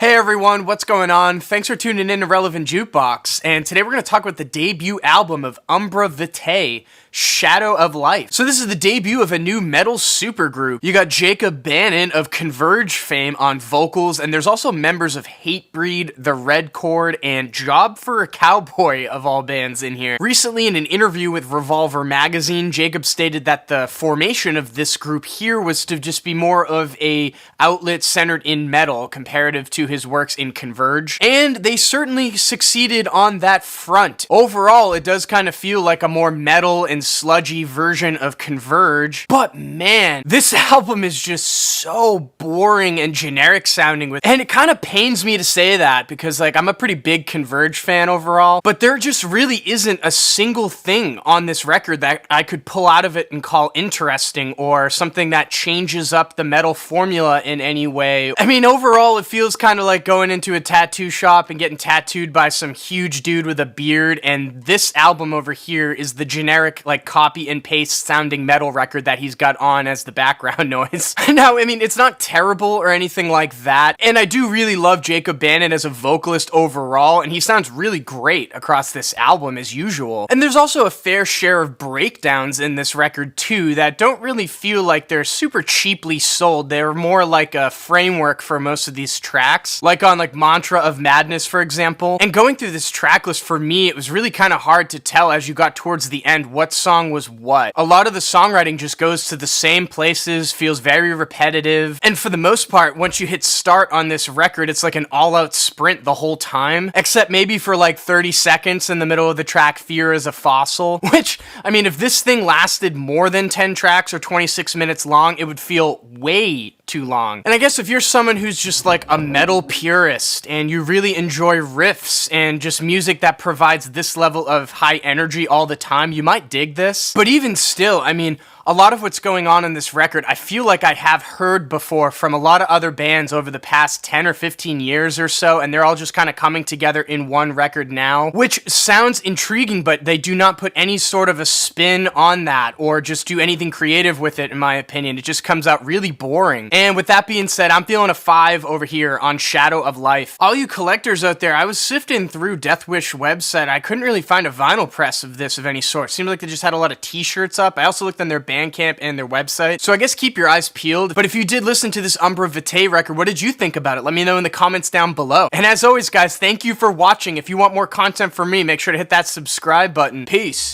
Hey everyone, what's going on? Thanks for tuning in to Relevant Jukebox, and today we're going to talk about the debut album of Umbra Vitae, Shadow of Life. So this is the debut of a new metal supergroup. You got Jacob Bannon of Converge fame on vocals, and there's also members of Hatebreed, The Red Chord, and Job for a Cowboy of all bands in here. Recently in an interview with Revolver magazine, Jacob stated that the formation of this group here was to just be more of a outlet centered in metal comparative to his works in Converge, and they certainly succeeded on that front. Overall, it does kind of feel like a more metal and sludgy version of Converge, but man, this album is just so boring and generic sounding and it kind of pains me to say that because like I'm a pretty big Converge fan overall, but there just really isn't a single thing on this record that I could pull out of it and call interesting or something that changes up the metal formula in any way. I mean, overall, it feels kind of like going into a tattoo shop and getting tattooed by some huge dude with a beard, and this album over here is the generic, like, copy and paste sounding metal record that he's got on as the background noise. Now, I mean, it's not terrible or anything like that, and I do really love Jacob Bannon as a vocalist overall, and he sounds really great across this album as usual. And there's also a fair share of breakdowns in this record too that don't really feel like they're super cheaply sold. They're more like a framework for most of these tracks, like on like Mantra of Madness, for example. And going through this track list, for me, it was really kind of hard to tell as you got towards the end what song was what. A lot of the songwriting just goes to the same places, feels very repetitive, and for the most part, once you hit start on this record, it's like an all-out sprint the whole time, except maybe for like 30 seconds in the middle of the track Fear is a Fossil, which, I mean, if this thing lasted more than 10 tracks or 26 minutes long, it would feel way too long. And I guess if you're someone who's just like a metal purist and you really enjoy riffs and just music that provides this level of high energy all the time, you might dig this. But even still, I mean, a lot of what's going on in this record, I feel like I have heard before from a lot of other bands over the past 10 or 15 years or so, and they're all just kind of coming together in one record now, which sounds intriguing, but they do not put any sort of a spin on that or just do anything creative with it, in my opinion. It just comes out really boring. And with that being said, I'm feeling a 5 over here on Shadow of Life. All you collectors out there, I was sifting through Deathwish website. I couldn't really find a vinyl press of this of any sort. Seemed like they just had a lot of t-shirts up. I also looked on their Bandcamp and their website, so I guess keep your eyes peeled. But if you did listen to this Umbra Vitae record, what did you think about it? Let me know in the comments down below. And as always, guys, thank you for watching. If you want more content from me, make sure to hit that subscribe button. Peace.